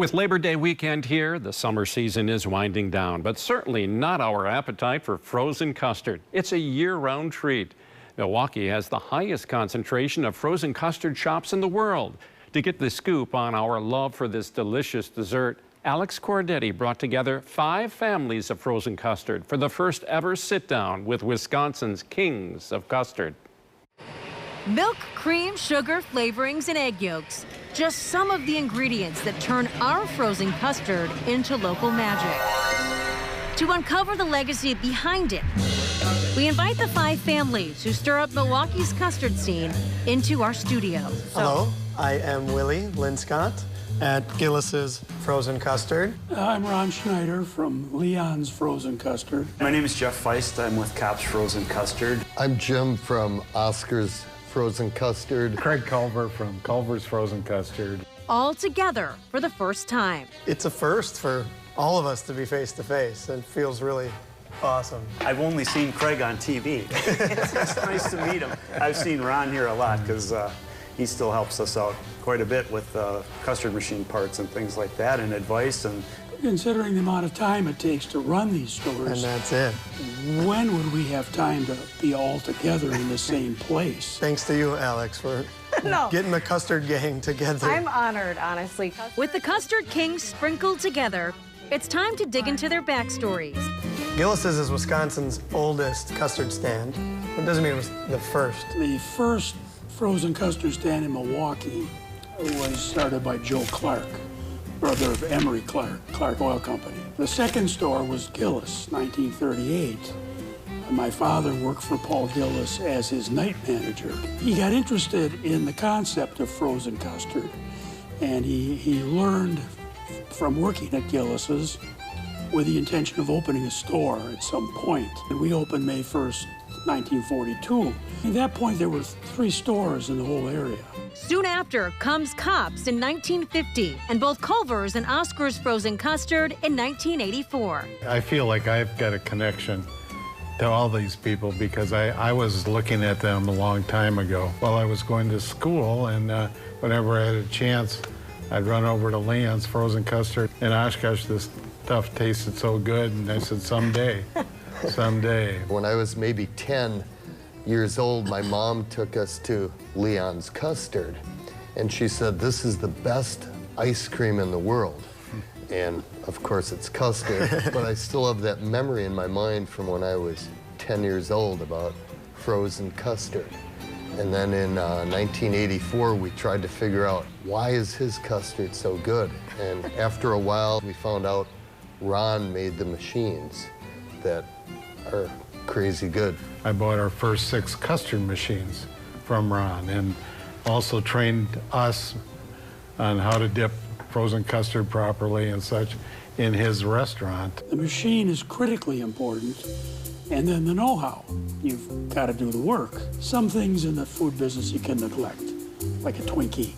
With Labor Day weekend here, the summer season is winding down, but certainly not our appetite for frozen custard. It's a year-round treat. Milwaukee has the highest concentration of frozen custard shops in the world. To get the scoop on our love for this delicious dessert, Alex Cordetti brought together 5 families of frozen custard for the first ever sit-down with Wisconsin's kings of custard. Milk, cream, sugar, flavorings, and egg yolks. Just some of the ingredients that turn our frozen custard into local magic. To uncover the legacy behind it, we invite the 5 families who stir up Milwaukee's custard scene into our studio. Hello, I am Willie Linscott at Gilles' Frozen Custard. I'm Ron Schneider from Leon's Frozen Custard. My name is Jeff Feist. I'm with Kopp's Frozen Custard. I'm Jim from Oscar's Frozen Custard. Craig Culver from Culver's Frozen Custard. All together for the first time. It's a first for all of us to be face to face. It feels really awesome. I've only seen Craig on TV. It's nice to meet him. I've seen Ron here a lot because he still helps us out quite a bit with custard machine parts and things like that, and advice. And considering the amount of time it takes to run these stores, And that's it. when would we have time to be all together in the same place? Thanks to you, Alex, for getting the custard gang together. I'm honored, honestly. With the Custard Kings sprinkled together, it's time to dig into their backstories. Gilles' is Wisconsin's oldest custard stand. It doesn't mean it was the first. The first frozen custard stand in Milwaukee was started by Joe Clark, brother of Emery Clark, Clark Oil Company. The second store was Gilles, 1938. My father worked for Paul Gilles as his night manager. He got interested in the concept of frozen custard, and he learned from working at Gilles' with the intention of opening a store at some point. And we opened May 1st, 1942. At that point, there were 3 stores in the whole area. Soon after comes Kopp's in 1950, and both Culver's and Oscar's Frozen Custard in 1984. I feel like I've got a connection to all these people because I was looking at them a long time ago while I was going to school, and whenever I had a chance, I'd run over to Leon's Frozen Custard. And Oshkosh, this stuff tasted so good, and I said, someday, someday. When I was maybe 10 years old, my mom took us to Leon's Custard, and she said, this is the best ice cream in the world. And of course it's custard, but I still have that memory in my mind from when I was 10 years old about frozen custard. And then in 1984, we tried to figure out, why is his custard so good? And after a while, we found out Ron made the machines that are crazy good. I bought our first 6 custard machines from Ron, and also trained us on how to dip frozen custard properly and such in his restaurant. The machine is critically important, and then the know-how. You've got to do the work. Some things in the food business you can neglect, like a Twinkie,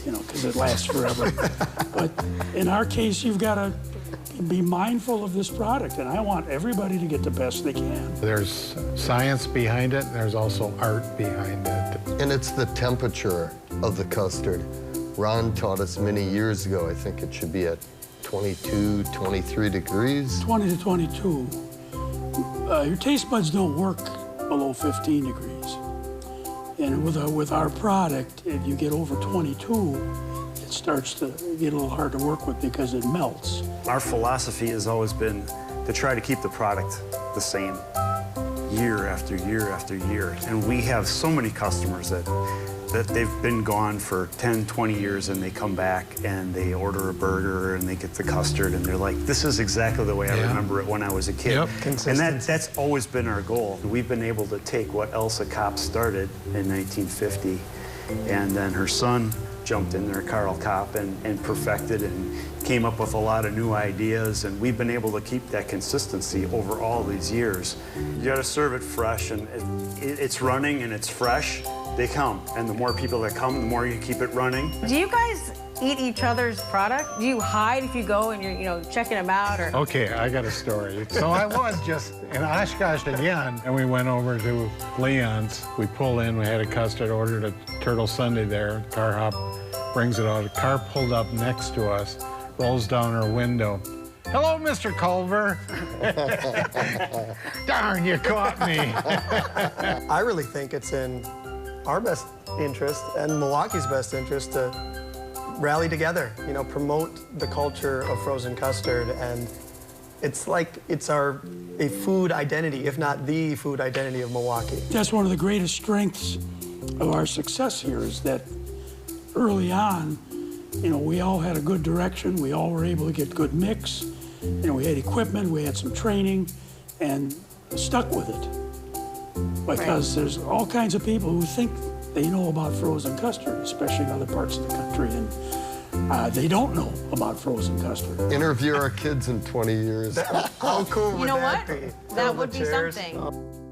because it lasts forever. But in our case, you've got to be mindful of this product, and I want everybody to get the best they can. There's science behind it, and there's also art behind it. And it's the temperature of the custard. Ron taught us many years ago, I think it should be at 22, 23 degrees. 20 to 22. Your taste buds don't work below 15 degrees. And with our product, if you get over 22, it starts to get a little hard to work with because it melts. our philosophy has always been to try to keep the product the same year after year after year. And we have so many customers that they've been gone for 10, 20 years, and they come back and they order a burger and they get the custard and they're like, this is exactly the way I remember it when I was a kid. Yep. And that's always been our goal. We've been able to take what Elsa Kopp started in 1950, and then her son jumped in there, Carl Kopp, and perfected and came up with a lot of new ideas, and we've been able to keep that consistency over all these years. You gotta serve it fresh, and it's running and it's fresh, they come. And the more people that come, the more you keep it running. Do you guys eat each other's product? Do you hide if you go and you're, checking them out? Or Okay, I got a story. So I was just in Oshkosh again, and we went over to Leon's. We pulled in, we had a custard, ordered a turtle sundae there. Car hop brings it out. A car pulled up next to us. rolls down her window. Hello, Mr. Culver. Darn, you caught me. I really think it's in our best interest and Milwaukee's best interest to rally together, you know, promote the culture of frozen custard. And it's like it's a food identity, if not the food identity of Milwaukee. That's one of the greatest strengths of our success here is that early on, you know, we all had a good direction. We all were able to get good mix. You know, we had equipment, we had some training, and stuck with it. Because there's all kinds of people who think they know about frozen custard, especially in other parts of the country, and they don't know about frozen custard. Interview our kids in 20 years. How cool would You know that what? be? That Fill would the be chairs. something.